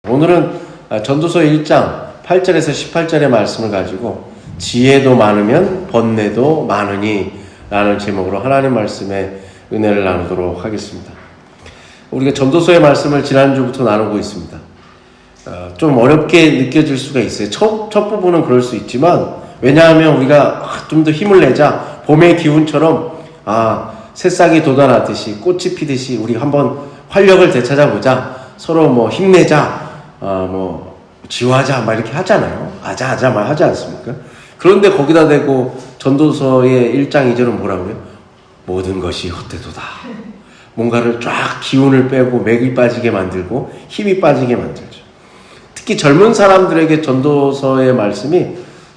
오늘은 전도서 1장 8절에서 18절의 말씀을 가지고 지혜도 많으면 번뇌도 많으니 라는 제목으로 하나님 말씀의 은혜를 나누도록 하겠습니다. 우리가 전도서의 말씀을 지난주부터 나누고 있습니다. 좀 어렵게 느껴질 수가 있어요. 첫 부분은 그럴 수 있지만, 왜냐하면 우리가 좀 더 힘을 내자, 봄의 기운처럼 새싹이 돋아나듯이 꽃이 피듯이 우리 한번 활력을 되찾아보자, 서로 힘내자, 지화하자 막 이렇게 하잖아요. 아자아자 막 하지 않습니까? 그런데 거기다 대고 전도서의 1장 2절은 뭐라고 그래요? 모든 것이 헛되도다. 뭔가를 쫙 기운을 빼고 맥이 빠지게 만들고 힘이 빠지게 만들죠. 특히 젊은 사람들에게 전도서의 말씀이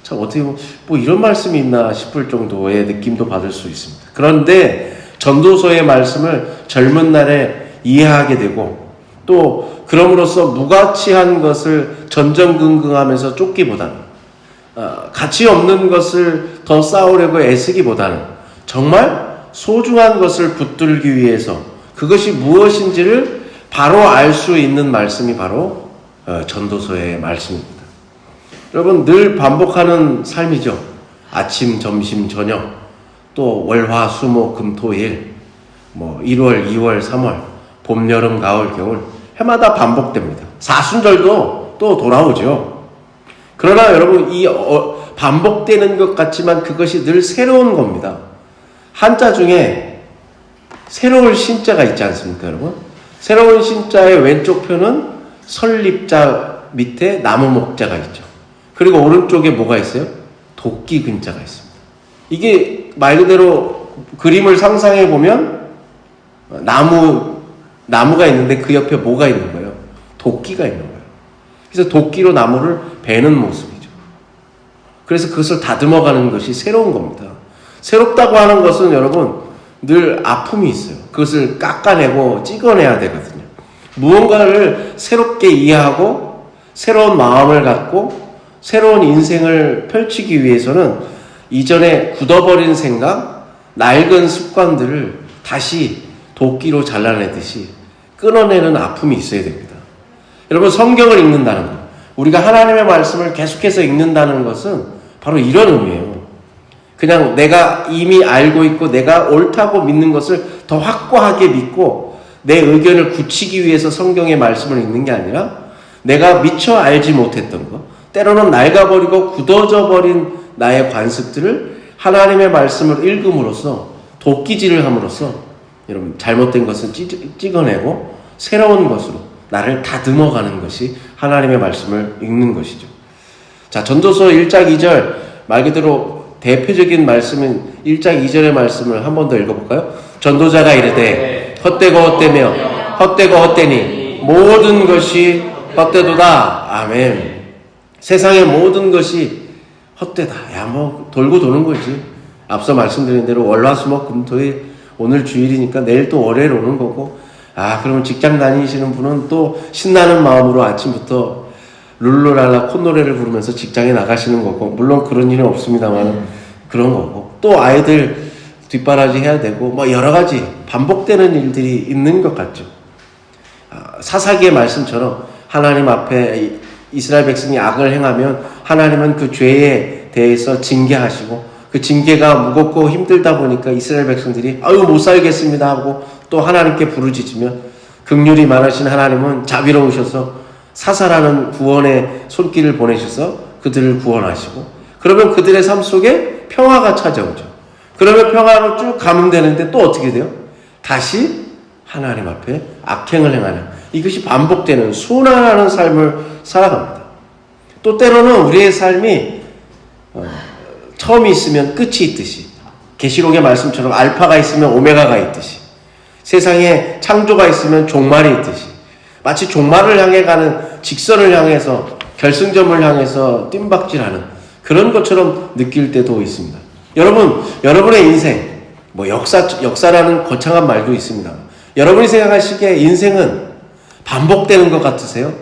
참 어떻게 보면 이런 말씀이 있나 싶을 정도의 느낌도 받을 수 있습니다. 그런데 전도서의 말씀을 젊은 날에 이해하게 되고, 또 그럼으로써 무가치한 것을 전전긍긍하면서 쫓기보다는, 가치 없는 것을 더 쌓으려고 애쓰기보다는 정말 소중한 것을 붙들기 위해서 그것이 무엇인지를 바로 알 수 있는 말씀이 바로 전도서의 말씀입니다. 여러분, 늘 반복하는 삶이죠. 아침, 점심, 저녁, 또 월, 화, 수, 목, 금, 토, 일, 1월, 2월, 3월, 봄, 여름, 가을, 겨울, 해마다 반복됩니다. 사순절도 또 돌아오죠. 그러나 여러분, 이 반복되는 것 같지만 그것이 늘 새로운 겁니다. 한자 중에 새로운 신자가 있지 않습니까, 여러분? 새로운 신자의 왼쪽 편은 설립자 밑에 나무 목자가 있죠. 그리고 오른쪽에 뭐가 있어요? 도끼 근자가 있습니다. 이게 말 그대로 그림을 상상해 보면 나무가 있는데 그 옆에 뭐가 있는 거예요? 도끼가 있는 거예요. 그래서 도끼로 나무를 베는 모습이죠. 그래서 그것을 다듬어가는 것이 새로운 겁니다. 새롭다고 하는 것은 여러분 늘 아픔이 있어요. 그것을 깎아내고 찍어내야 되거든요. 무언가를 새롭게 이해하고 새로운 마음을 갖고 새로운 인생을 펼치기 위해서는 이전에 굳어버린 생각, 낡은 습관들을 다시 도끼로 잘라내듯이 끊어내는 아픔이 있어야 됩니다. 여러분, 성경을 읽는다는 것, 우리가 하나님의 말씀을 계속해서 읽는다는 것은 바로 이런 의미예요. 그냥 내가 이미 알고 있고 내가 옳다고 믿는 것을 더 확고하게 믿고 내 의견을 굳히기 위해서 성경의 말씀을 읽는 게 아니라, 내가 미처 알지 못했던 것, 때로는 낡아버리고 굳어져 버린 나의 관습들을 하나님의 말씀을 읽음으로써, 도끼질을 함으로써 여러분 잘못된 것은 찍어내고 새로운 것으로 나를 다듬어가는 것이 하나님의 말씀을 읽는 것이죠. 자, 전도서 1장 2절 말 그대로 대표적인 말씀인 1장 2절의 말씀을 한 번 더 읽어볼까요? 전도자가 이르되 헛되고 헛되며 헛되고 헛되니 모든 것이 헛되도다. 아멘. 세상의 모든 것이 헛되다. 돌고 도는 거지. 앞서 말씀드린 대로 월화수목 금토일, 오늘 주일이니까 내일 또 월요일 오는 거고, 그러면 직장 다니시는 분은 또 신나는 마음으로 아침부터 룰루랄라 콧노래를 부르면서 직장에 나가시는 거고, 물론 그런 일은 없습니다만 그런 거고, 또 아이들 뒷바라지 해야 되고, 여러 가지 반복되는 일들이 있는 것 같죠. 사사기의 말씀처럼 하나님 앞에 이스라엘 백성이 악을 행하면 하나님은 그 죄에 대해서 징계하시고, 그 징계가 무겁고 힘들다 보니까 이스라엘 백성들이 못 살겠습니다 하고 또 하나님께 부르짖으며, 긍휼이 많으신 하나님은 자비로우셔서 사사라는 구원의 손길을 보내셔서 그들을 구원하시고, 그러면 그들의 삶 속에 평화가 찾아오죠. 그러면 평화로 쭉 가면 되는데 또 어떻게 돼요? 다시 하나님 앞에 악행을 행하는, 이것이 반복되는 순환하는 삶을 살아갑니다. 또 때로는 우리의 삶이 처음이 있으면 끝이 있듯이, 계시록의 말씀처럼 알파가 있으면 오메가가 있듯이, 세상에 창조가 있으면 종말이 있듯이, 마치 종말을 향해 가는 직선을 향해서 결승점을 향해서 뜀박질하는 그런 것처럼 느낄 때도 있습니다. 여러분의 인생, 역사라는 거창한 말도 있습니다. 여러분이 생각하시기에 인생은 반복되는 것 같으세요?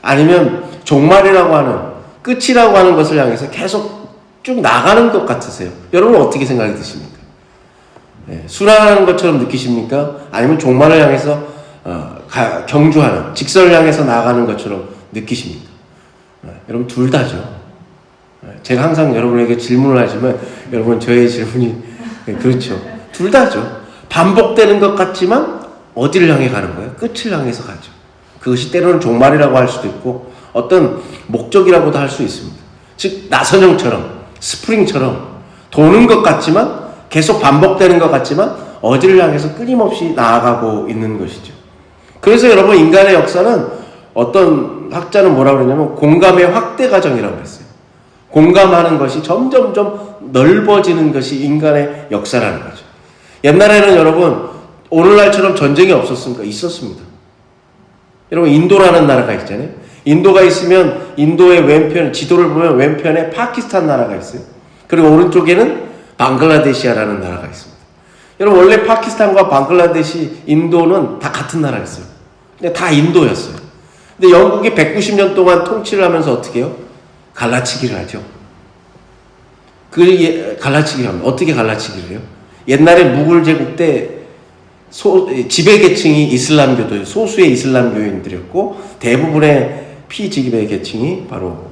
아니면 종말이라고 하는, 끝이라고 하는 것을 향해서 계속 쭉 나가는 것 같으세요? 여러분 어떻게 생각이 드십니까? 순환하는 것처럼 느끼십니까? 아니면 종말을 향해서 경주하는, 직선을 향해서 나아가는 것처럼 느끼십니까? 여러분 둘 다죠. 제가 항상 여러분에게 질문을 하지만 여러분 저의 질문이 그렇죠. 둘 다죠. 반복되는 것 같지만 어디를 향해 가는 거예요? 끝을 향해서 가죠. 그것이 때로는 종말이라고 할 수도 있고 어떤 목적이라고도 할 수 있습니다. 즉 나선형처럼 스프링처럼 도는 것 같지만 계속 반복되는 것 같지만 어디를 향해서 끊임없이 나아가고 있는 것이죠. 그래서 여러분 인간의 역사는 어떤 학자는 뭐라고 그러냐면 공감의 확대 과정이라고 했어요. 공감하는 것이 점점점 넓어지는 것이 인간의 역사라는 거죠. 옛날에는 여러분 오늘날처럼 전쟁이 없었습니까? 있었습니다. 여러분 인도라는 나라가 있잖아요. 인도가 있으면 인도의 왼편 지도를 보면 왼편에 파키스탄 나라가 있어요. 그리고 오른쪽에는 방글라데시아라는 나라가 있습니다. 여러분 원래 파키스탄과 방글라데시, 인도는 다 같은 나라였어요. 근데 다 인도였어요. 근데 영국이 190년 동안 통치를 하면서 어떻게 해요? 갈라치기를 하죠. 갈라치기를 합니다. 어떻게 갈라치기를 해요? 옛날에 무굴 제국 때 지배 계층이 이슬람교도예요. 소수의 이슬람교인들이었고 대부분의 피지배 계층이 바로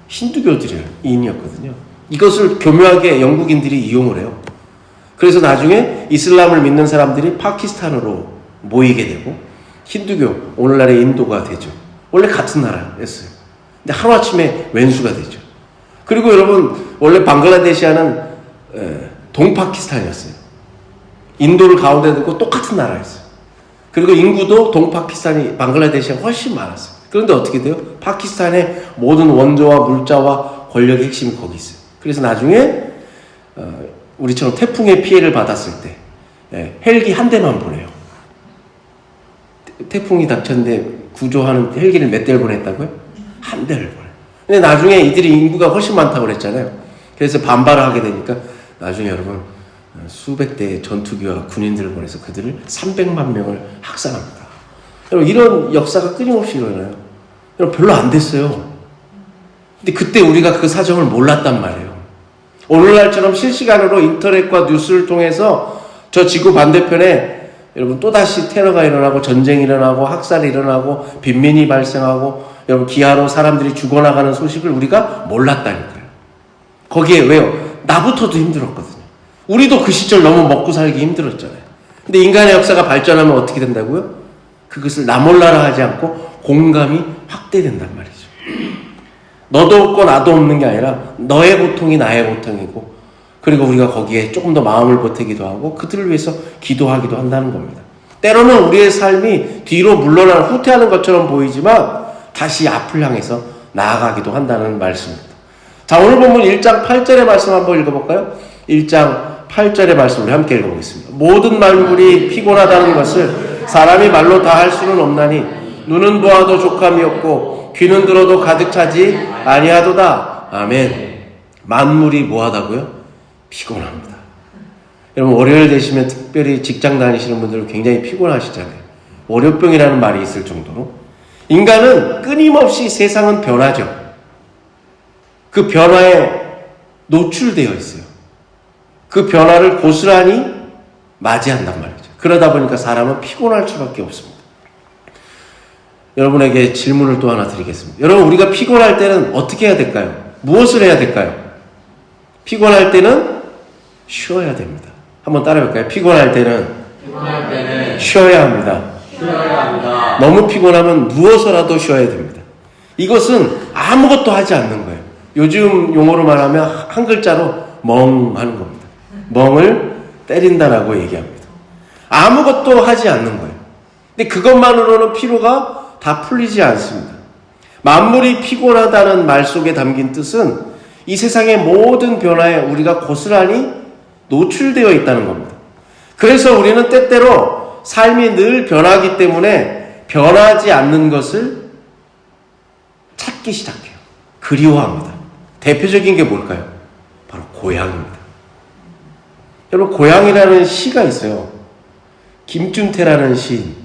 힌두교들이었거든요. 이것을 교묘하게 영국인들이 이용을 해요. 그래서 나중에 이슬람을 믿는 사람들이 파키스탄으로 모이게 되고 힌두교, 오늘날의 인도가 되죠. 원래 같은 나라였어요. 근데 하루아침에 왼수가 되죠. 그리고 여러분 원래 방글라데시아는 동파키스탄이었어요. 인도를 가운데 두고 똑같은 나라였어요. 그리고 인구도 동파키스탄이 방글라데시아 훨씬 많았어요. 그런데 어떻게 돼요? 파키스탄의 모든 원조와 물자와 권력의 핵심이 거기 있어요. 그래서 나중에 우리처럼 태풍의 피해를 받았을 때 헬기 한 대만 보내요. 태풍이 닥쳤는데 구조하는 헬기를 몇 대를 보냈다고요? 한 대를 보내요. 근데 나중에 이들이 인구가 훨씬 많다고 그랬잖아요. 그래서 반발을 하게 되니까 나중에 여러분 수백 대의 전투기와 군인들을 보내서 그들을 300만 명을 학살합니다. 여러분 이런 역사가 끊임없이 일어나요. 여러분 별로 안 됐어요. 근데 그때 우리가 그 사정을 몰랐단 말이에요. 오늘날처럼 실시간으로 인터넷과 뉴스를 통해서 저 지구 반대편에 여러분 또다시 테러가 일어나고 전쟁이 일어나고 학살이 일어나고 빈민이 발생하고 여러분 기아로 사람들이 죽어나가는 소식을 우리가 몰랐다니까요. 거기에 왜요? 나부터도 힘들었거든요. 우리도 그 시절 너무 먹고 살기 힘들었잖아요. 근데 인간의 역사가 발전하면 어떻게 된다고요? 그것을 나 몰라라 하지 않고 공감이 확대된단 말이죠. 너도 없고 나도 없는 게 아니라 너의 고통이 나의 고통이고 그리고 우리가 거기에 조금 더 마음을 보태기도 하고 그들을 위해서 기도하기도 한다는 겁니다. 때로는 우리의 삶이 뒤로 물러나 후퇴하는 것처럼 보이지만 다시 앞을 향해서 나아가기도 한다는 말씀입니다. 자, 오늘 본문 1장 8절의 말씀 한번 읽어볼까요? 1장 8절의 말씀을 함께 읽어보겠습니다. 모든 만물이 피곤하다는 것을 사람이 말로 다 할 수는 없나니 눈은 보아도 족함이 없고 귀는 들어도 가득 차지 아니하도다. 아멘. 만물이 뭐하다고요? 피곤합니다. 여러분 월요일 되시면 특별히 직장 다니시는 분들은 굉장히 피곤하시잖아요. 월요병이라는 말이 있을 정도로 인간은 끊임없이 세상은 변하죠. 그 변화에 노출되어 있어요. 그 변화를 고스란히 맞이한단 말이죠. 그러다 보니까 사람은 피곤할 수밖에 없습니다. 여러분에게 질문을 또 하나 드리겠습니다. 여러분 우리가 피곤할 때는 어떻게 해야 될까요? 무엇을 해야 될까요? 피곤할 때는 쉬어야 됩니다. 한번 따라해볼까요? 피곤할 때는 쉬어야 합니다. 너무 피곤하면 누워서라도 쉬어야 됩니다. 이것은 아무것도 하지 않는 거예요. 요즘 용어로 말하면 한 글자로 멍하는 겁니다. 멍을 때린다라고 얘기합니다. 아무것도 하지 않는 거예요. 근데 그것만으로는 피로가 다 풀리지 않습니다. 만물이 피곤하다는 말 속에 담긴 뜻은 이 세상의 모든 변화에 우리가 고스란히 노출되어 있다는 겁니다. 그래서 우리는 때때로 삶이 늘 변하기 때문에 변하지 않는 것을 찾기 시작해요. 그리워합니다. 대표적인 게 뭘까요? 바로 고향입니다. 여러분 고향이라는 시가 있어요. 김준태라는 시인.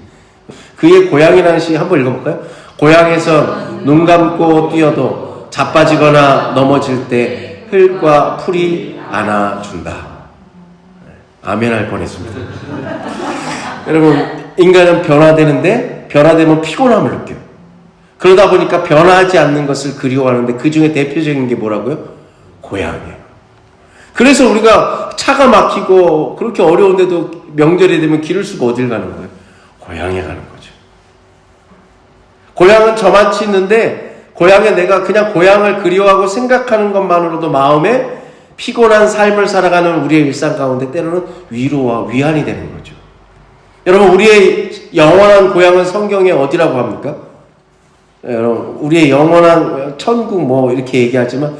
그의 고향이라는 시 한번 읽어볼까요? 고향에서 눈 감고 뛰어도 자빠지거나 넘어질 때 흙과 풀이 안아준다. 아멘 할 뻔했습니다. 여러분 인간은 변화되는데 변화되면 피곤함을 느껴요. 그러다 보니까 변하지 않는 것을 그리워하는데 그 중에 대표적인 게 뭐라고요? 고향이에요. 그래서 우리가 차가 막히고 그렇게 어려운데도 명절이 되면 길을 쓰고 어딜 가는 거예요? 고향에 가는 거죠. 고향은 저만치 있는데 고향에 내가 그냥 고향을 그리워하고 생각하는 것만으로도 마음에 피곤한 삶을 살아가는 우리의 일상 가운데 때로는 위로와 위안이 되는 거죠. 여러분, 우리의 영원한 고향은 성경에 어디라고 합니까? 여러분, 우리의 영원한 천국 뭐 이렇게 얘기하지만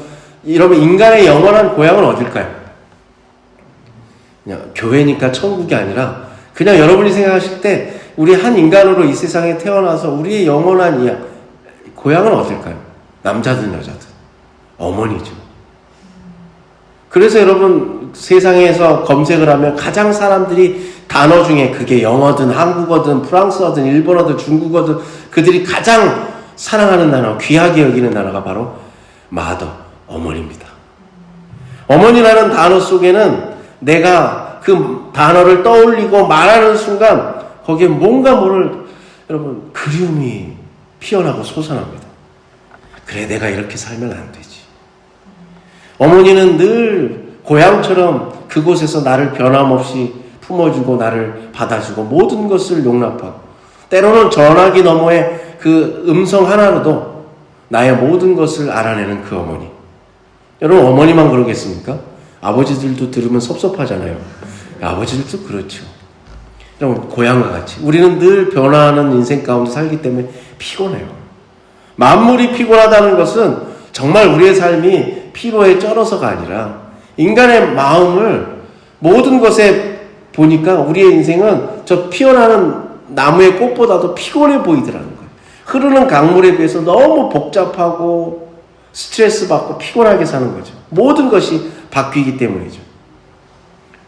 여러분, 인간의 영원한 고향은 어딜까요? 그냥 교회니까 천국이 아니라 그냥 여러분이 생각하실 때 우리 한 인간으로 이 세상에 태어나서 우리의 영원한 고향은 어딜까요? 남자든 여자든 어머니죠. 그래서 여러분, 세상에서 검색을 하면 가장 사람들이 단어 중에 그게 영어든 한국어든 프랑스어든 일본어든 중국어든 그들이 가장 사랑하는 단어, 귀하게 여기는 단어가 바로 마더, 어머니입니다. 어머니라는 단어 속에는 내가 그 단어를 떠올리고 말하는 순간 거기에 뭔가 모를 여러분 그리움이 피어나고 솟아납니다. 그래, 내가 이렇게 살면 안 되지. 어머니는 늘 고향처럼 그곳에서 나를 변함없이 품어주고 나를 받아주고 모든 것을 용납하고 때로는 전화기 너머의 그 음성 하나로도 나의 모든 것을 알아내는 그 어머니. 여러분, 어머니만 그러겠습니까? 아버지들도 들으면 섭섭하잖아요. 아버지들도 그렇죠. 여러분, 고향과 같이 우리는 늘 변화하는 인생 가운데 살기 때문에 피곤해요. 만물이 피곤하다는 것은 정말 우리의 삶이 피로에 쩔어서가 아니라 인간의 마음을 모든 것에 보니까 우리의 인생은 저 피어나는 나무의 꽃보다도 피곤해 보이더라는 거예요. 흐르는 강물에 비해서 너무 복잡하고 스트레스 받고 피곤하게 사는 거죠. 모든 것이 바뀌기 때문이죠.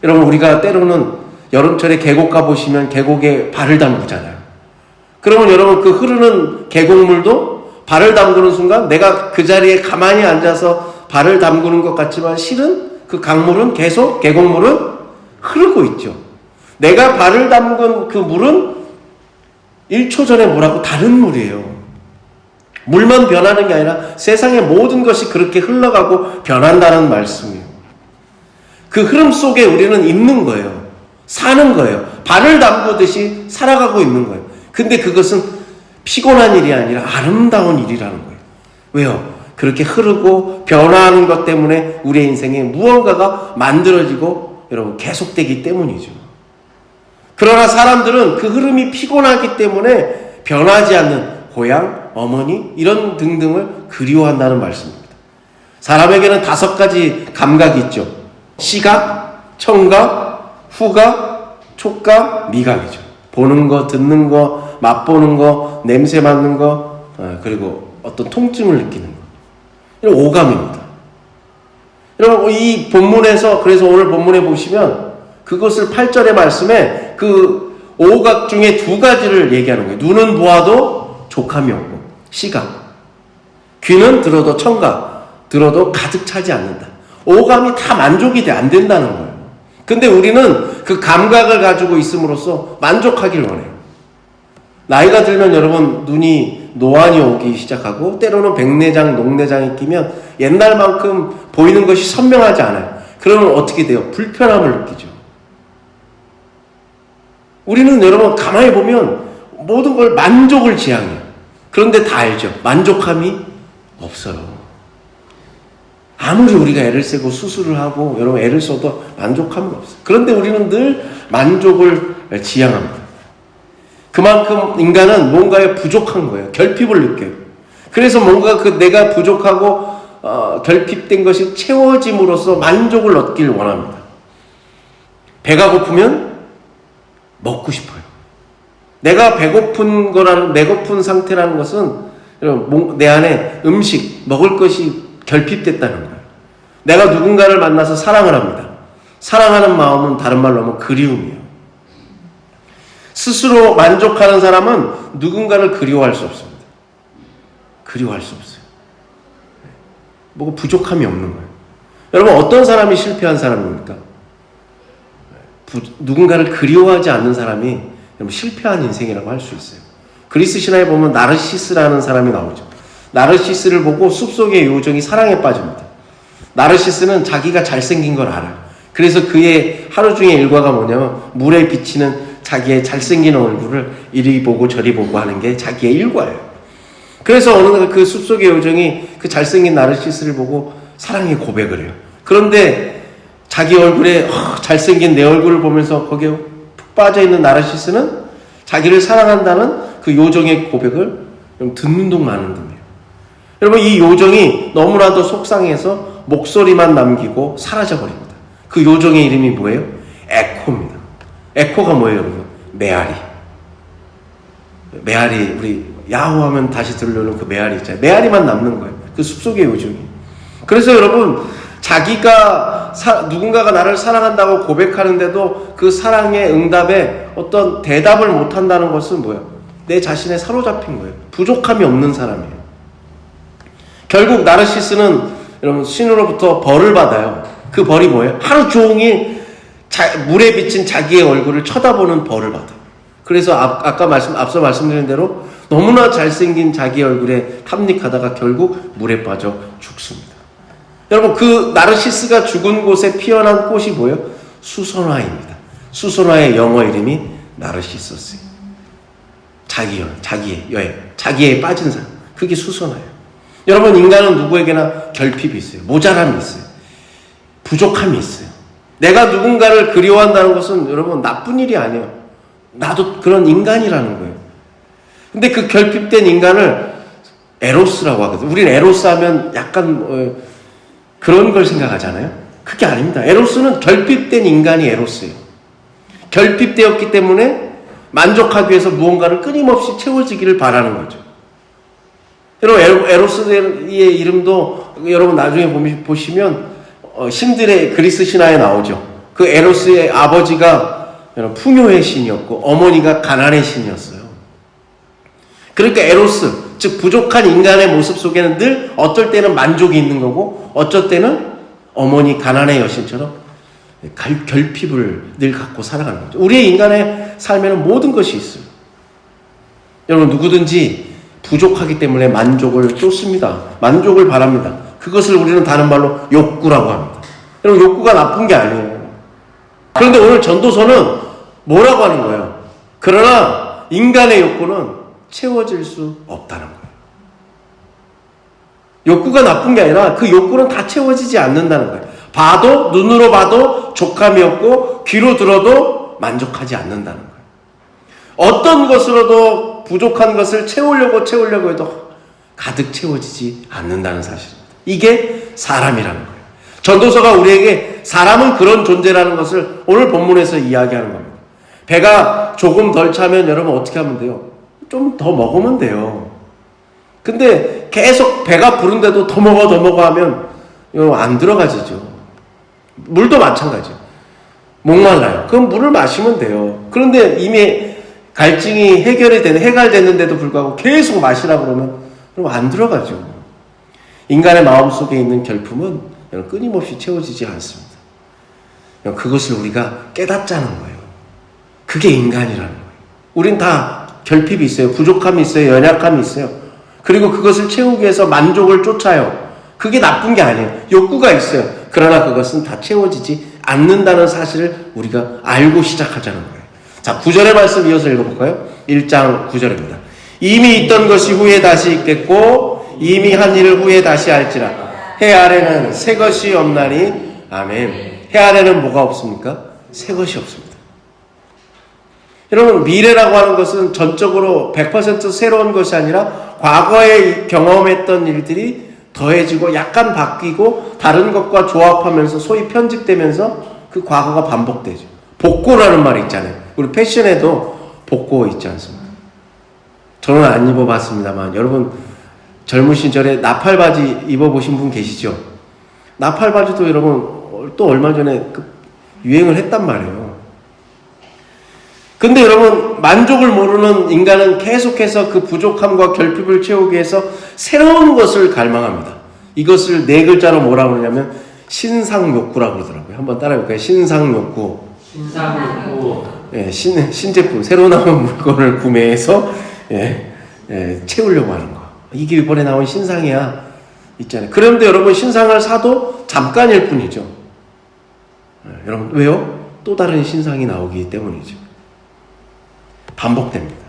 여러분, 우리가 때로는 여름철에 계곡 가보시면 계곡에 발을 담그잖아요. 그러면 여러분, 그 흐르는 계곡물도 발을 담그는 순간 내가 그 자리에 가만히 앉아서 발을 담그는 것 같지만 실은 그 강물은 계속, 계곡물은 흐르고 있죠. 내가 발을 담근 그 물은 1초 전에 물하고 다른 물이에요. 물만 변하는 게 아니라 세상의 모든 것이 그렇게 흘러가고 변한다는 말씀이에요. 그 흐름 속에 우리는 있는 거예요. 사는 거예요. 발을 담그듯이 살아가고 있는 거예요. 근데 그것은 피곤한 일이 아니라 아름다운 일이라는 거예요. 왜요? 그렇게 흐르고 변화하는 것 때문에 우리의 인생에 무언가가 만들어지고 여러분 계속되기 때문이죠. 그러나 사람들은 그 흐름이 피곤하기 때문에 변하지 않는 고향, 어머니 이런 등등을 그리워한다는 말씀입니다. 사람에게는 5가지 감각이 있죠. 시각, 청각, 후각, 촉각, 미각이죠. 보는 거, 듣는 거, 맛보는 거, 냄새 맡는 거, 그리고 어떤 통증을 느끼는 거. 이런 오감입니다. 여러분, 이 본문에서, 그래서 오늘 본문에 보시면 그것을 8절의 말씀에 그 오각 중에 2가지를 얘기하는 거예요. 눈은 보아도 족함이 없고, 시각. 귀는 들어도 청각, 들어도 가득 차지 않는다. 오감이 다 만족이 안 된다는 거예요. 근데 우리는 그 감각을 가지고 있음으로써 만족하길 원해요. 나이가 들면 여러분 눈이 노안이 오기 시작하고 때로는 백내장, 녹내장이 끼면 옛날만큼 보이는 것이 선명하지 않아요. 그러면 어떻게 돼요? 불편함을 느끼죠. 우리는 여러분 가만히 보면 모든 걸 만족을 지향해요. 그런데 다 알죠. 만족함이 없어요. 아무리 우리가 애를 쓰고 수술을 하고 여러분 애를 써도 만족함은 없어요. 그런데 우리는 늘 만족을 지향합니다. 그만큼 인간은 뭔가에 부족한 거예요. 결핍을 느껴요. 그래서 뭔가 내가 부족하고 결핍된 것이 채워짐으로써 만족을 얻길 원합니다. 배가 고프면 먹고 싶어요. 내가 배고픈 상태라는 것은 여러분 내 안에 음식, 먹을 것이 결핍됐다는 거예요. 내가 누군가를 만나서 사랑을 합니다. 사랑하는 마음은 다른 말로 하면 그리움이에요. 스스로 만족하는 사람은 누군가를 그리워할 수 없습니다. 그리워할 수 없어요. 뭐가 부족함이 없는 거예요. 여러분 어떤 사람이 실패한 사람입니까? 누군가를 그리워하지 않는 사람이 실패한 인생이라고 할 수 있어요. 그리스 신화에 보면 나르시스라는 사람이 나오죠. 나르시스를 보고 숲속의 요정이 사랑에 빠집니다. 나르시스는 자기가 잘생긴 걸 알아요. 그래서 그의 하루 중에 일과가 뭐냐면 물에 비치는 자기의 잘생긴 얼굴을 이리 보고 저리 보고 하는 게 자기의 일과예요. 그래서 어느 날 그 숲속의 요정이 그 잘생긴 나르시스를 보고 사랑의 고백을 해요. 그런데 자기 얼굴에 잘생긴 내 얼굴을 보면서 거기에 푹 빠져있는 나르시스는 자기를 사랑한다는 그 요정의 고백을 듣는 둥 마는 둥이에요. 여러분, 이 요정이 너무나도 속상해서 목소리만 남기고 사라져버립니다. 그 요정의 이름이 뭐예요? 에코입니다. 에코가 뭐예요, 여러분? 메아리. 메아리, 우리 야호 하면 다시 들려오는 그 메아리 있잖아요. 메아리만 남는 거예요. 그 숲속의 요정이. 그래서 여러분, 자기가 누군가가 나를 사랑한다고 고백하는데도 그 사랑의 응답에 어떤 대답을 못한다는 것은 뭐예요? 내 자신에 사로잡힌 거예요. 부족함이 없는 사람이에요. 결국 나르시스는 여러분 신으로부터 벌을 받아요. 그 벌이 뭐예요? 하루 종일 물에 비친 자기의 얼굴을 쳐다보는 벌을 받아요. 그래서 앞서 말씀드린 대로 너무나 잘생긴 자기 얼굴에 탐닉하다가 결국 물에 빠져 죽습니다. 여러분, 그 나르시스가 죽은 곳에 피어난 꽃이 뭐예요? 수선화입니다. 수선화의 영어 이름이 나르시서스예요. 자기에 빠진 사람. 그게 수선화예요. 여러분, 인간은 누구에게나 결핍이 있어요. 모자람이 있어요. 부족함이 있어요. 내가 누군가를 그리워한다는 것은 여러분 나쁜 일이 아니에요. 나도 그런 인간이라는 거예요. 근데 그 결핍된 인간을 에로스라고 하거든요. 우린 에로스 하면 약간 그런 걸 생각하잖아요. 그게 아닙니다. 에로스는 결핍된 인간이 에로스예요. 결핍되었기 때문에 만족하기 위해서 무언가를 끊임없이 채워지기를 바라는 거죠. 여러분, 에로스의 이름도 여러분 나중에 보시면 신들의 그리스 신화에 나오죠. 그 에로스의 아버지가 풍요의 신이었고 어머니가 가난의 신이었어요. 그러니까 에로스, 즉 부족한 인간의 모습 속에는 늘 어쩔 때는 만족이 있는 거고 어쩔 때는 어머니 가난의 여신처럼 결핍을 늘 갖고 살아가는 거죠. 우리의 인간의 삶에는 모든 것이 있어요. 여러분, 누구든지 부족하기 때문에 만족을 쫓습니다. 만족을 바랍니다. 그것을 우리는 다른 말로 욕구라고 합니다. 여러분, 욕구가 나쁜 게 아니에요. 그런데 오늘 전도서는 뭐라고 하는 거예요? 그러나 인간의 욕구는 채워질 수 없다는 거예요. 욕구가 나쁜 게 아니라 그 욕구는 다 채워지지 않는다는 거예요. 눈으로 봐도 족함이 없고 귀로 들어도 만족하지 않는다는 거예요. 어떤 것으로도 부족한 것을 채우려고 해도 가득 채워지지 않는다는 사실입니다. 이게 사람이라는 거예요. 전도서가 우리에게 사람은 그런 존재라는 것을 오늘 본문에서 이야기하는 겁니다. 배가 조금 덜 차면 여러분 어떻게 하면 돼요? 좀 더 먹으면 돼요. 근데 계속 배가 부른데도 더 먹어 하면 안 들어가지죠. 물도 마찬가지예요. 목말라요. 그럼 물을 마시면 돼요. 그런데 이미 갈증이 해결됐는데도 불구하고 계속 마시라 그러면 안 들어가죠. 인간의 마음속에 있는 결핍은 끊임없이 채워지지 않습니다. 그것을 우리가 깨닫자는 거예요. 그게 인간이라는 거예요. 우린 다 결핍이 있어요. 부족함이 있어요. 연약함이 있어요. 그리고 그것을 채우기 위해서 만족을 쫓아요. 그게 나쁜 게 아니에요. 욕구가 있어요. 그러나 그것은 다 채워지지 않는다는 사실을 우리가 알고 시작하자는 거예요. 자, 9절의 말씀 이어서 읽어볼까요? 1장 9절입니다. 이미 있던 것이 후에 다시 있겠고 이미 한 일을 후에 다시 할지라. 해 아래는 새 것이 없나니. 아멘. 해 아래는 뭐가 없습니까? 새 것이 없습니다. 여러분, 미래라고 하는 것은 전적으로 100% 새로운 것이 아니라 과거에 경험했던 일들이 더해지고 약간 바뀌고 다른 것과 조합하면서 소위 편집되면서 그 과거가 반복되죠. 복고라는 말이 있잖아요. 우리 패션에도 복고 있지 않습니까? 저는 안 입어봤습니다만 여러분 젊은 시절에 나팔바지 입어보신 분 계시죠? 나팔바지도 여러분 또 얼마 전에 유행을 했단 말이에요. 근데 여러분, 만족을 모르는 인간은 계속해서 그 부족함과 결핍을 채우기 위해서 새로운 것을 갈망합니다. 이것을 네 글자로 뭐라고 그러냐면 신상욕구라고 그러더라고요. 한번 따라해볼까요? 신상욕구. 신상욕구. 네, 신제품, 새로 나온 물건을 구매해서 채우려고 하는 거. 이게 이번에 나온 신상이야. 있잖아요. 그런데 여러분 신상을 사도 잠깐일 뿐이죠. 여러분 왜요? 또 다른 신상이 나오기 때문이죠. 반복됩니다.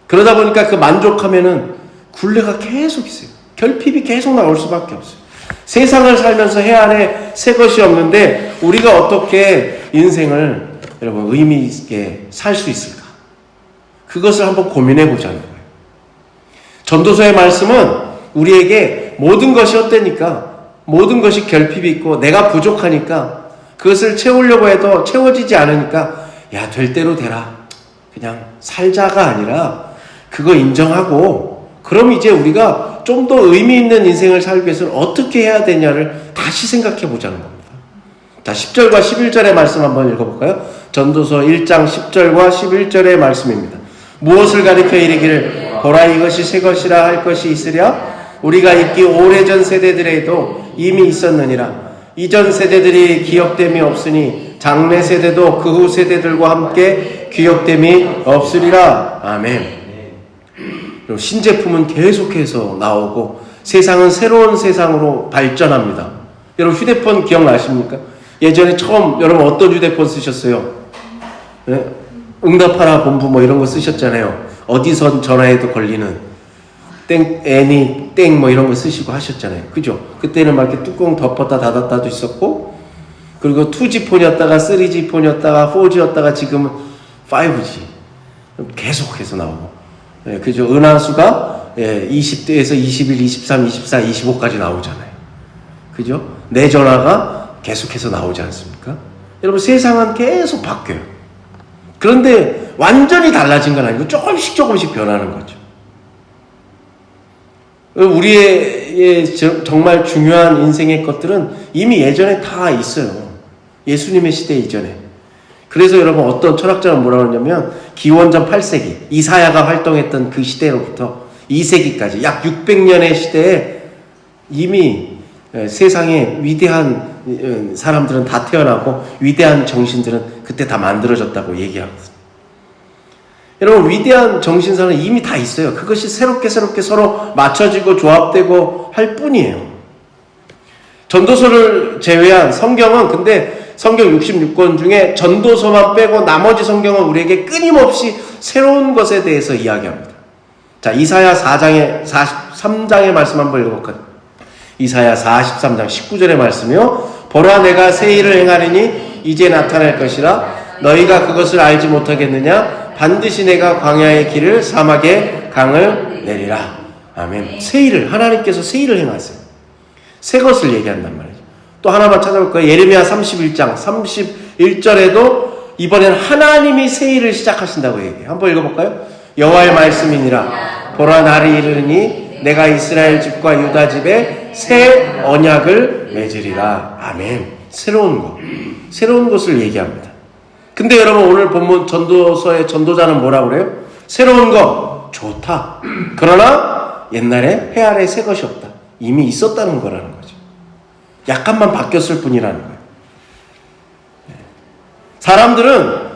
그러다 보니까 그 만족하면은 굴레가 계속 있어요. 결핍이 계속 나올 수밖에 없어요. 세상을 살면서 해 안에 새 것이 없는데 우리가 어떻게 인생을 여러분 의미 있게 살 수 있을까? 그것을 한번 고민해 보자는 거예요. 전도서의 말씀은 우리에게 모든 것이 헛되니까, 모든 것이 결핍이 있고 내가 부족하니까 그것을 채우려고 해도 채워지지 않으니까 야, 될 대로 되라. 그냥 살자가 아니라 그거 인정하고 그럼 이제 우리가 좀 더 의미 있는 인생을 살기 위해서는 어떻게 해야 되냐를 다시 생각해 보자는 겁니다. 자, 10절과 11절의 말씀 한번 읽어볼까요? 전도서 1장 10절과 11절의 말씀입니다. 무엇을 가리켜 이르기를 보라 이것이 새 것이라 할 것이 있으랴? 우리가 있기 오래전 세대들에도 이미 있었느니라. 이전 세대들이 기억됨이 없으니 장래 세대도 그 후 세대들과 함께 기억됨이 없으리라. 아멘. 신제품은 계속해서 나오고 세상은 새로운 세상으로 발전합니다. 여러분 휴대폰 기억나십니까? 예전에 처음 여러분 어떤 휴대폰 쓰셨어요? 네? 응답하라 본부 뭐 이런 거 쓰셨잖아요. 어디선 전화해도 걸리는 땡 애니 땡 뭐 이런 거 쓰시고 하셨잖아요. 그죠? 그때는 막 이렇게 뚜껑 덮었다 닫았다도 있었고, 그리고 2G 폰이었다가 3G 폰이었다가 4G였다가 지금은 5G 계속해서 나오고, 그죠? 은하수가 20대에서 21, 23, 24, 25까지 나오잖아요. 그죠? 내 전화가 계속해서 나오지 않습니까? 여러분 세상은 계속 바뀌어요. 그런데 완전히 달라진 건 아니고 조금씩 변하는 거죠. 우리의 정말 중요한 인생의 것들은 이미 예전에 다 있어요. 예수님의 시대 이전에. 그래서 여러분 어떤 철학자는 뭐라고 하냐면 기원전 8세기 이사야가 활동했던 그 시대로부터 2세기까지 약 600년의 시대에 이미 세상에 위대한 사람들은 다 태어나고 위대한 정신들은 그때 다 만들어졌다고 얘기하거든요. 여러분 위대한 정신사는 이미 다 있어요. 그것이 새롭게 서로 맞춰지고 조합되고 할 뿐이에요. 전도서를 제외한 성경은 근데 성경 66권 중에 전도서만 빼고 나머지 성경은 우리에게 끊임없이 새로운 것에 대해서 이야기합니다. 자, 이사야 43장의 말씀 한번 읽어볼까요? 이사야 43장 19절의 말씀이요. 보라 내가 새 일을 행하리니 이제 나타날 것이라 너희가 그것을 알지 못하겠느냐? 반드시 내가 광야의 길을 사막에 강을 내리라. 아멘. 새 일을 하나님께서 새 일을 행하세요. 새 것을 얘기한단 말이죠. 또 하나만 찾아볼까요? 예레미야 31장 31절에도 이번에는 하나님이 새 일을 시작하신다고 얘기해요. 한번 읽어볼까요? 여호와의 말씀이니라. 보라 날이 이르니 내가 이스라엘 집과 유다 집에 새 언약을 맺으리라. 아멘. 새로운 것을 얘기합니다. 근데 여러분 오늘 본문 전도서의 전도자는 뭐라고 그래요? 새로운 거 좋다. 그러나 옛날에 해 아래 새 것이 없다. 이미 있었다는 거라는 거죠. 약간만 바뀌었을 뿐이라는 거예요. 사람들은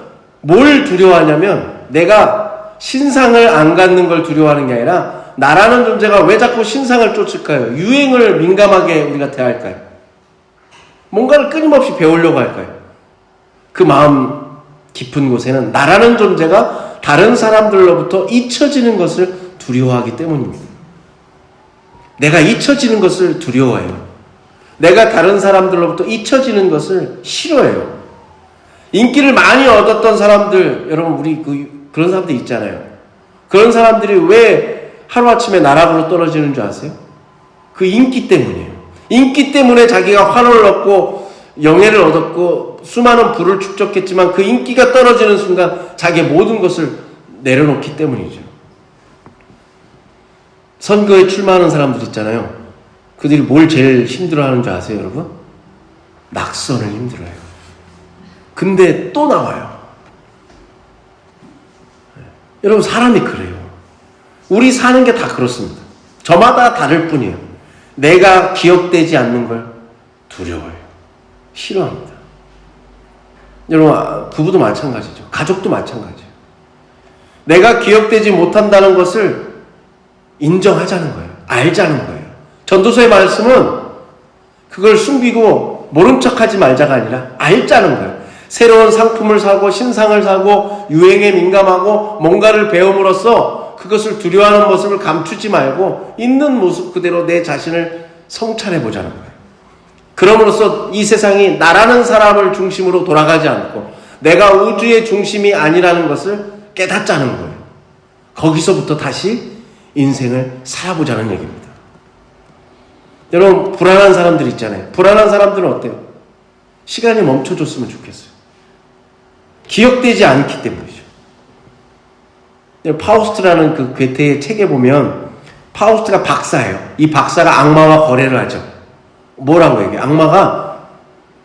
뭘 두려워하냐면 내가 신상을 안 갖는 걸 두려워하는 게 아니라 나라는 존재가 왜 자꾸 신상을 쫓을까요? 유행을 민감하게 우리가 대할까요? 뭔가를 끊임없이 배우려고 할까요? 그 마음 깊은 곳에는 나라는 존재가 다른 사람들로부터 잊혀지는 것을 두려워하기 때문입니다. 내가 잊혀지는 것을 두려워해요. 내가 다른 사람들로부터 잊혀지는 것을 싫어해요. 인기를 많이 얻었던 사람들, 여러분 우리 그런 사람들 있잖아요. 그런 사람들이 왜 하루아침에 나락으로 떨어지는 줄 아세요? 그 인기 때문이에요. 인기 때문에 자기가 환호를 얻고 영예를 얻었고 수많은 부를 축적했지만 그 인기가 떨어지는 순간 자기의 모든 것을 내려놓기 때문이죠. 선거에 출마하는 사람들 있잖아요. 그들이 뭘 제일 힘들어하는 줄 아세요, 여러분? 낙선을 힘들어해요. 근데 또 나와요. 여러분 사람이 그래요. 우리 사는 게 다 그렇습니다. 저마다 다를 뿐이에요. 내가 기억되지 않는 걸 두려워해요. 싫어합니다. 여러분 부부도 마찬가지죠. 가족도 마찬가지예요. 내가 기억되지 못한다는 것을 인정하자는 거예요. 알자는 거예요. 전도서의 말씀은 그걸 숨기고 모른 척하지 말자가 아니라 알자는 거예요. 새로운 상품을 사고 신상을 사고 유행에 민감하고 뭔가를 배움으로써 그것을 두려워하는 모습을 감추지 말고 있는 모습 그대로 내 자신을 성찰해 보자는 거예요. 그럼으로써 이 세상이 나라는 사람을 중심으로 돌아가지 않고 내가 우주의 중심이 아니라는 것을 깨닫자는 거예요. 거기서부터 다시 인생을 살아보자는 얘기입니다. 여러분, 불안한 사람들 있잖아요. 불안한 사람들은 어때요? 시간이 멈춰줬으면 좋겠어요. 기억되지 않기 때문이죠. 파우스트라는 그 괴테의 책에 보면 파우스트가 박사예요. 이 박사가 악마와 거래를 하죠. 뭐라고 얘기해? 악마가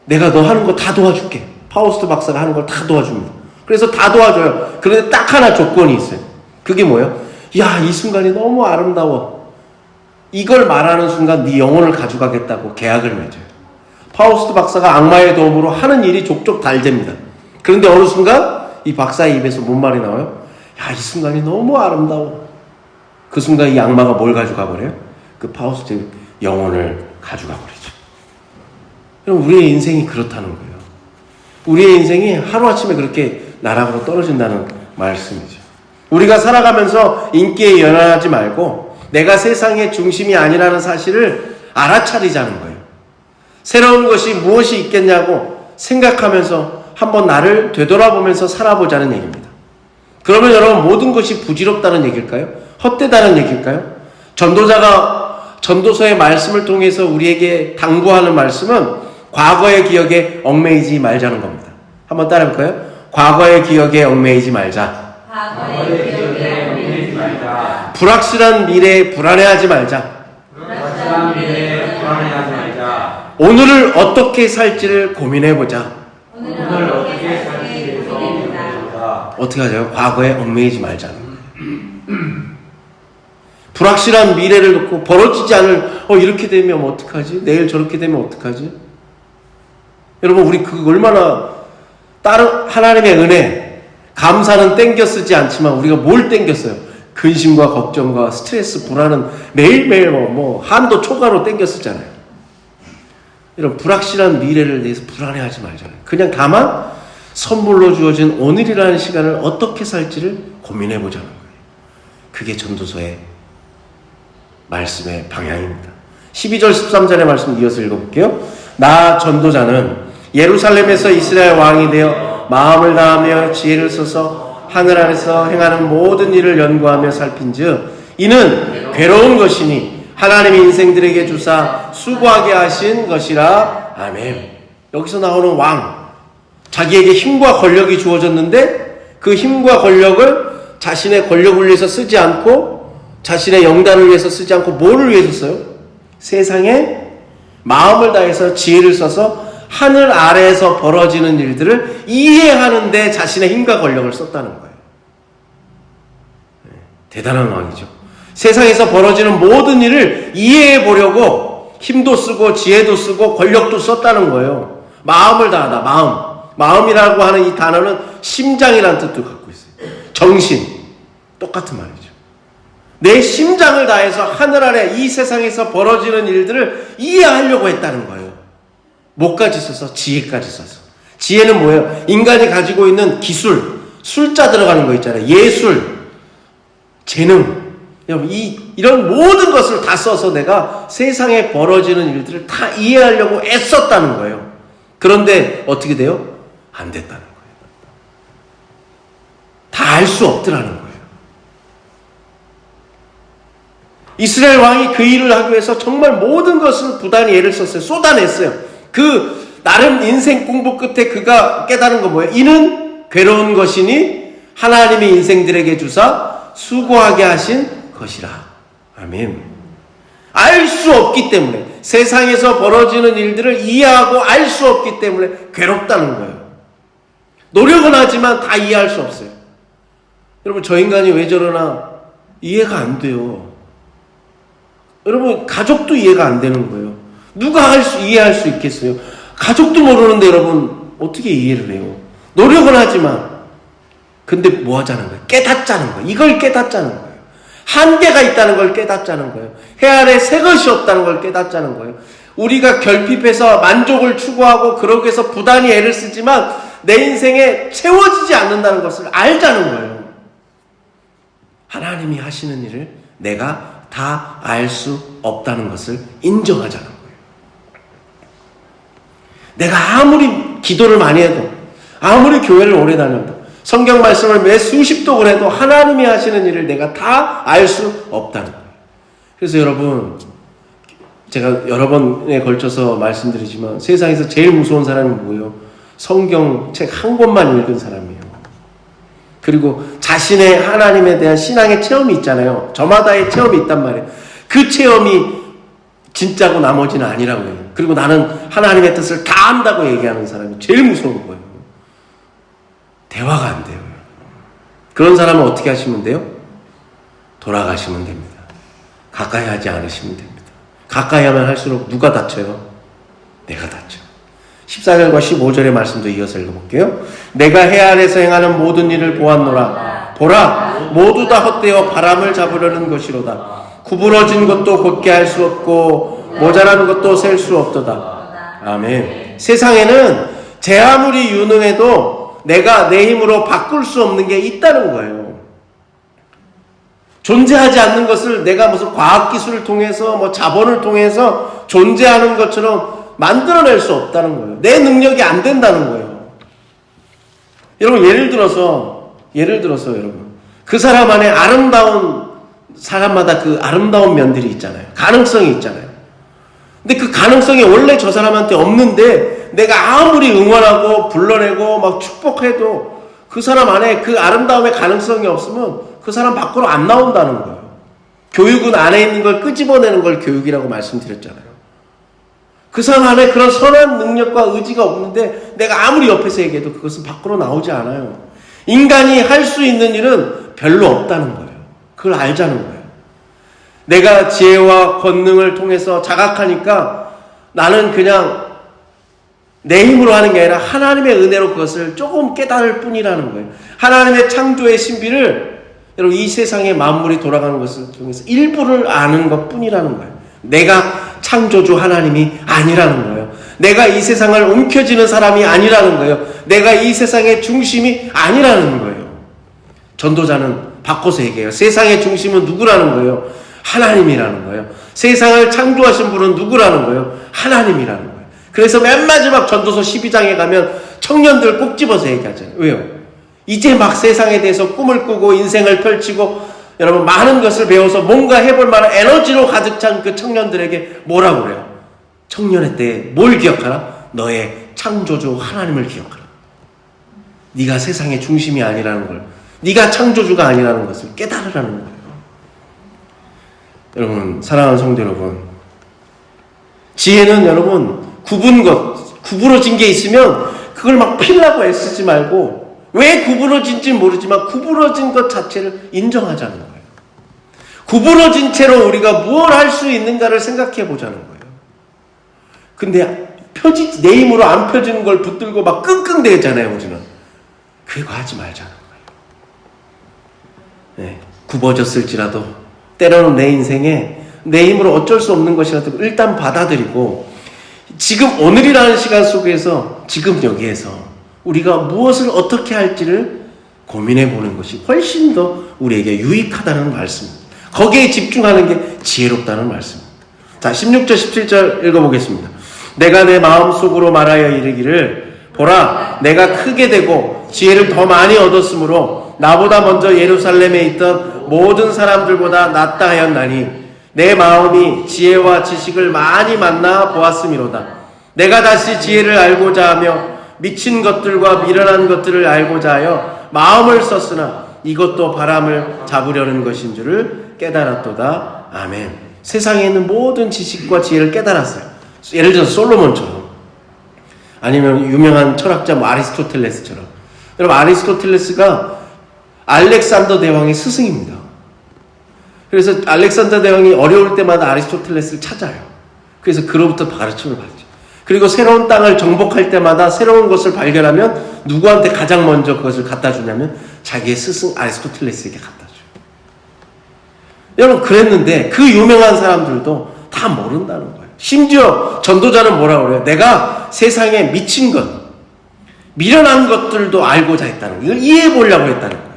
내가 너 하는 거 다 도와줄게. 파우스트 박사가 하는 걸 다 도와줍니다. 그래서 다 도와줘요. 그런데 딱 하나 조건이 있어요. 그게 뭐예요? 야, 이 순간이 너무 아름다워. 이걸 말하는 순간 네 영혼을 가져가겠다고 계약을 맺어요. 파우스트 박사가 악마의 도움으로 하는 일이 족족 잘 됩니다. 그런데 어느 순간 이 박사의 입에서 뭔 말이 나와요? 야, 이 순간이 너무 아름다워. 그 순간 이 악마가 뭘 가져가 버려요? 그 파우스트의 영혼을 가져가 버리죠. 그럼 우리의 인생이 그렇다는 거예요. 우리의 인생이 하루아침에 그렇게 나락으로 떨어진다는 말씀이죠. 우리가 살아가면서 인기에 연연하지 말고 내가 세상의 중심이 아니라는 사실을 알아차리자는 거예요. 새로운 것이 무엇이 있겠냐고 생각하면서 한번 나를 되돌아보면서 살아보자는 얘기입니다. 그러면 여러분, 모든 것이 부질없다는 얘기일까요? 헛되다는 얘기일까요? 전도자가 전도서의 말씀을 통해서 우리에게 당부하는 말씀은 과거의 기억에 얽매이지 말자는 겁니다. 한번 따라해볼까요? 과거의 기억에 얽매이지 말자. 과거의 기억에 얽매이지 말자. 불확실한 미래에 불안해하지 말자. 불확실한 미래에 불안해하지 말자. 오늘을 어떻게 살지를 고민해보자. 오늘 어떻게 살지 고민해보자. 어떻게 하죠? 과거에 얽매이지 말자는 거예요. 불확실한 미래를 놓고 벌어지지 않을 이렇게 되면 어떡하지? 내일 저렇게 되면 어떡하지? 여러분, 우리 그 얼마나 다른 하나님의 은혜, 감사는 땡겨 쓰지 않지만 우리가 뭘 땡겨 써요? 근심과 걱정과 스트레스, 불안은 매일매일 한도 초과로 땡겨 쓰잖아요. 이런 불확실한 미래를 대해서 불안해하지 말잖아요. 그냥 다만 선물로 주어진 오늘이라는 시간을 어떻게 살지를 고민해보자는 거예요. 그게 전도서의 말씀의 방향입니다. 12절 13절의 말씀 이어서 읽어볼게요. 나 전도자는 예루살렘에서 이스라엘 왕이 되어 마음을 다하며 지혜를 써서 하늘 아래서 행하는 모든 일을 연구하며 살핀즉 이는 괴로운 것이니 하나님이 인생들에게 주사 수고하게 하신 것이라. 아멘. 여기서 나오는 왕, 자기에게 힘과 권력이 주어졌는데 그 힘과 권력을 자신의 권력을 위해서 쓰지 않고 자신의 영단을 위해서 쓰지 않고 뭐를 위해서 써요? 세상에 마음을 다해서 지혜를 써서 하늘 아래에서 벌어지는 일들을 이해하는 데 자신의 힘과 권력을 썼다는 거예요. 대단한 왕이죠. 세상에서 벌어지는 모든 일을 이해해 보려고 힘도 쓰고 지혜도 쓰고 권력도 썼다는 거예요. 마음을 다하다. 마음이라고 하는 이 단어는 심장이라는 뜻도 갖고 있어요. 정신. 똑같은 말이죠. 내 심장을 다해서 하늘 아래 이 세상에서 벌어지는 일들을 이해하려고 했다는 거예요. 뭐까지 써서? 지혜까지 써서. 지혜는 뭐예요? 인간이 가지고 있는 기술, 술자 들어가는 거 있잖아요. 예술, 재능. 여러분, 이런 모든 것을 다 써서 내가 세상에 벌어지는 일들을 다 이해하려고 애썼다는 거예요. 그런데 어떻게 돼요? 안 됐다는 거예요. 다 알 수 없더라는 거예요. 이스라엘 왕이 그 일을 하기 위해서 정말 모든 것을 부단히 애를 썼어요. 쏟아냈어요. 그 나름 인생 공부 끝에 그가 깨달은 건 뭐예요? 이는 괴로운 것이니 하나님이 인생들에게 주사 수고하게 하신 것이라. 아멘. 알 수 없기 때문에, 세상에서 벌어지는 일들을 이해하고 알 수 없기 때문에 괴롭다는 거예요. 노력은 하지만 다 이해할 수 없어요. 여러분, 저 인간이 왜 저러나 이해가 안 돼요. 여러분, 가족도 이해가 안 되는 거예요. 누가 이해할 수 있겠어요? 가족도 모르는데 여러분 어떻게 이해를 해요? 노력은 하지만 근데 뭐 하자는 거예요? 깨닫자는 거예요. 이걸 깨닫자는 거예요. 한계가 있다는 걸 깨닫자는 거예요. 해 아래 새 것이 없다는 걸 깨닫자는 거예요. 우리가 결핍해서 만족을 추구하고 그러기 위해서 부단히 애를 쓰지만 내 인생에 채워지지 않는다는 것을 알자는 거예요. 하나님이 하시는 일을 내가 다 알 수 없다는 것을 인정하자는 거예요. 내가 아무리 기도를 많이 해도, 아무리 교회를 오래 다녀도, 성경 말씀을 매 수십 독을 해도 하나님이 하시는 일을 내가 다 알 수 없다는 거예요. 그래서 여러분, 제가 여러 번에 걸쳐서 말씀드리지만 세상에서 제일 무서운 사람이 뭐예요? 성경책 한 권만 읽은 사람이에요. 그리고 자신의 하나님에 대한 신앙의 체험이 있잖아요. 저마다의 체험이 있단 말이에요. 그 체험이 진짜고 나머지는 아니라고 해요. 그리고 나는 하나님의 뜻을 다 안다고 얘기하는 사람이 제일 무서운 거예요. 대화가 안 돼요. 그런 사람은 어떻게 하시면 돼요? 돌아가시면 됩니다. 가까이 하지 않으시면 됩니다. 가까이 하면 할수록 누가 다쳐요? 내가 다쳐. 14절과 15절의 말씀도 이어서 읽어볼게요. 내가 해 아래서 행하는 모든 일을 보았노라. 보라, 모두 다 헛되어 바람을 잡으려는 것이로다. 구부러진 것도 곧게 할 수 없고 모자란 것도 셀 수 없도다. 아멘. 세상에는 제 아무리 유능해도 내가 내 힘으로 바꿀 수 없는 게 있다는 거예요. 존재하지 않는 것을 내가 무슨 과학기술을 통해서 뭐 자본을 통해서 존재하는 것처럼 만들어낼 수 없다는 거예요. 내 능력이 안 된다는 거예요. 여러분, 예를 들어서 여러분, 그 사람 안에 아름다운, 사람마다 그 아름다운 면들이 있잖아요. 가능성이 있잖아요. 근데 그 가능성이 원래 저 사람한테 없는데 내가 아무리 응원하고 불러내고 막 축복해도 그 사람 안에 그 아름다움의 가능성이 없으면 그 사람 밖으로 안 나온다는 거예요. 교육은 안에 있는 걸 끄집어내는 걸 교육이라고 말씀드렸잖아요. 그 사람 안에 그런 선한 능력과 의지가 없는데 내가 아무리 옆에서 얘기해도 그것은 밖으로 나오지 않아요. 인간이 할 수 있는 일은 별로 없다는 거예요. 그걸 알자는 거예요. 내가 지혜와 권능을 통해서 자각하니까 나는 그냥 내 힘으로 하는 게 아니라 하나님의 은혜로 그것을 조금 깨달을 뿐이라는 거예요. 하나님의 창조의 신비를, 여러분, 이 세상의 만물이 돌아가는 것을 통해서 일부를 아는 것 뿐이라는 거예요. 내가 창조주 하나님이 아니라는 거예요. 내가 이 세상을 움켜쥐는 사람이 아니라는 거예요. 내가 이 세상의 중심이 아니라는 거예요. 전도자는 바꿔서 얘기해요. 세상의 중심은 누구라는 거예요? 하나님이라는 거예요. 세상을 창조하신 분은 누구라는 거예요? 하나님이라는 거예요. 그래서 맨 마지막 전도서 12장에 가면 청년들 꼭 집어서 얘기하잖아요. 왜요? 이제 막 세상에 대해서 꿈을 꾸고 인생을 펼치고 여러분 많은 것을 배워서 뭔가 해볼 만한 에너지로 가득 찬 그 청년들에게 뭐라고 그래요? 청년의 때에 뭘 기억하라? 너의 창조주 하나님을 기억하라. 네가 세상의 중심이 아니라는 걸, 네가 창조주가 아니라는 것을 깨달으라는 거예요. 여러분, 사랑하는 성도 여러분, 지혜는 여러분 구부러진 게 있으면 그걸 막 피려고 애쓰지 말고, 왜 구부러진지 모르지만 구부러진 것 자체를 인정하자는 거예요. 구부러진 채로 우리가 무엇을 할 수 있는가를 생각해 보자는 거예요. 근데 내 힘으로 안 펴지는 걸 붙들고 막 끙끙대잖아요, 우리는. 그거 하지 말자는 거예요. 네, 굽어졌을지라도 때로는 내 인생에 내 힘으로 어쩔 수 없는 것이라도 일단 받아들이고, 지금 오늘이라는 시간 속에서 지금 여기에서 우리가 무엇을 어떻게 할지를 고민해 보는 것이 훨씬 더 우리에게 유익하다는 말씀입니다. 거기에 집중하는 게 지혜롭다는 말씀입니다. 자, 16절 17절 읽어보겠습니다. 내가 내 마음속으로 말하여 이르기를, 보라, 내가 크게 되고 지혜를 더 많이 얻었으므로 나보다 먼저 예루살렘에 있던 모든 사람들보다 낫다 하였나니 내 마음이 지혜와 지식을 많이 만나 보았음이로다. 내가 다시 지혜를 알고자 하며 미친 것들과 미련한 것들을 알고자 하여 마음을 썼으나 이것도 바람을 잡으려는 것인 줄을 깨달았도다. 아멘. 세상에 있는 모든 지식과 지혜를 깨달았어요. 예를 들어서 솔로몬처럼, 아니면 유명한 철학자 아리스토텔레스처럼. 여러분, 아리스토텔레스가 알렉산더 대왕의 스승입니다. 그래서 알렉산더 대왕이 어려울 때마다 아리스토텔레스를 찾아요. 그래서 그로부터 가르침을 받죠. 그리고 새로운 땅을 정복할 때마다 새로운 것을 발견하면 누구한테 가장 먼저 그것을 갖다 주냐면 자기의 스승 아리스토텔레스에게 갖다 줘요. 여러분 그랬는데 그 유명한 사람들도 다 모른다는 거예요. 심지어 전도자는 뭐라고 그래요? 내가 세상에 미친 것, 미련한 것들도 알고자 했다는 거예요. 이걸 이해해 보려고 했다는 거예요.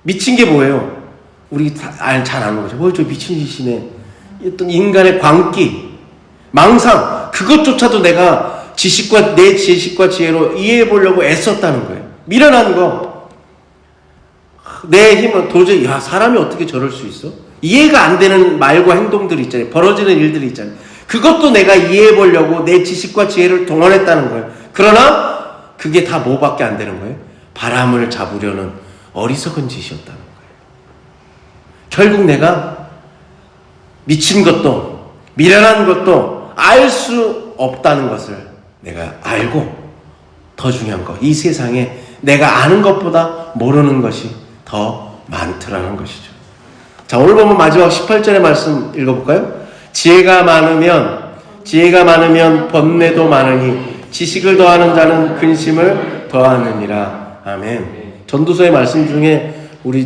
미친 게 뭐예요? 우리 잘 아는 거죠. 저 미친 짓이네. 어떤 인간의 광기, 망상, 그것조차도 내가 내 지식과 지혜로 이해해 보려고 애썼다는 거예요. 미련한 거. 내 힘은 도저히, 사람이 어떻게 저럴 수 있어? 이해가 안 되는 말과 행동들이 있잖아요. 벌어지는 일들이 있잖아요. 그것도 내가 이해해 보려고 내 지식과 지혜를 동원했다는 거예요. 그러나 그게 다 뭐밖에 안 되는 거예요? 바람을 잡으려는 어리석은 짓이었다는 거예요. 결국 내가 미친 것도 미련한 것도 알 수 없다는 것을 내가 알고, 더 중요한 거, 이 세상에 내가 아는 것보다 모르는 것이 더 많더라는 것이죠. 자, 오늘 보면 마지막 18절의 말씀 읽어볼까요? 지혜가 많으면 번뇌도 많으니 지식을 더하는 자는 근심을 더하느니라. 아멘. 전도서의 말씀 중에 우리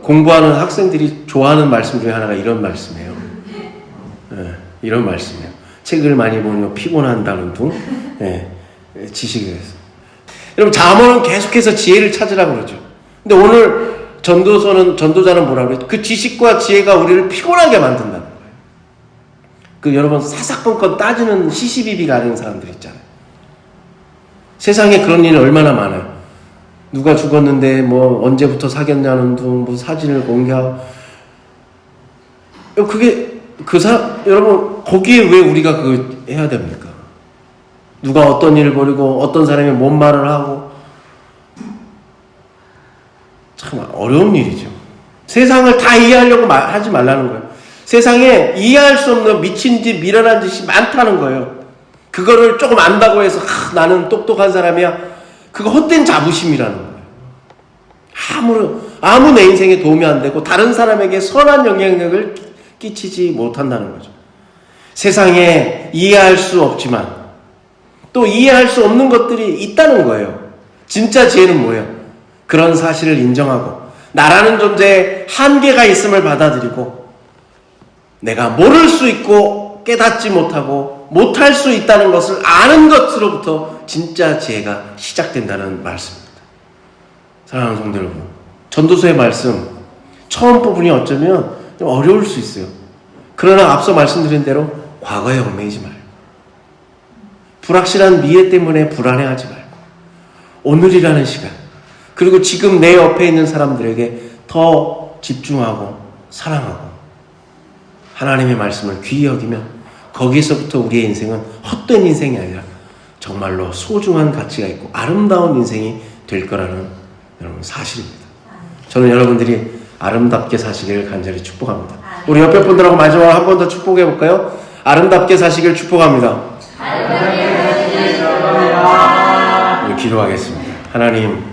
공부하는 학생들이 좋아하는 말씀 중에 하나가 이런 말씀이에요. 이런 말씀이에요. 책을 많이 보면 피곤한다는 둥. 지식에 대해서. 여러분 잠언은 계속해서 지혜를 찾으라고 그러죠. 근데 오늘 전도자는 뭐라고 그래요? 그 지식과 지혜가 우리를 피곤하게 만든다는 거예요. 여러분 사사건건 따지는 시시비비가 아닌 사람들 있잖아요. 세상에 그런 일이 얼마나 많아요. 누가 죽었는데 언제부터 사귀었냐는 둥, 사진을 공개하고. 여러분 거기에 왜 우리가 그거 해야 됩니까? 누가 어떤 일을 벌이고 어떤 사람이 뭔 말을 하고. 참 어려운 일이죠. 세상을 다 이해하려고 하지 말라는 거예요. 세상에 이해할 수 없는 미친 짓, 미련한 짓이 많다는 거예요. 그거를 조금 안다고 해서 나는 똑똑한 사람이야. 그거 헛된 자부심이라는 거예요. 아무 내 인생에 도움이 안 되고 다른 사람에게 선한 영향력을 끼치지 못한다는 거죠. 세상에 이해할 수 없지만 또 이해할 수 없는 것들이 있다는 거예요. 진짜 지혜는 뭐예요? 그런 사실을 인정하고 나라는 존재에 한계가 있음을 받아들이고 내가 모를 수 있고 깨닫지 못하고 못할 수 있다는 것을 아는 것으로부터 진짜 지혜가 시작된다는 말씀입니다. 사랑하는 성도 여러분, 전도서의 말씀 처음 부분이 어쩌면 좀 어려울 수 있어요. 그러나 앞서 말씀드린 대로 과거에 얽매이지 말고, 불확실한 미래 때문에 불안해하지 말고, 오늘이라는 시간, 그리고 지금 내 옆에 있는 사람들에게 더 집중하고 사랑하고 하나님의 말씀을 귀히 여기면 거기서부터 우리의 인생은 헛된 인생이 아니라 정말로 소중한 가치가 있고 아름다운 인생이 될 거라는 여러분 사실입니다. 저는 여러분들이 아름답게 사시기를 간절히 축복합니다. 우리 옆에 분들하고 마지막으로 한 번 더 축복해 볼까요? 아름답게 사시기를 축복합니다. 우리 기도하겠습니다. 하나님,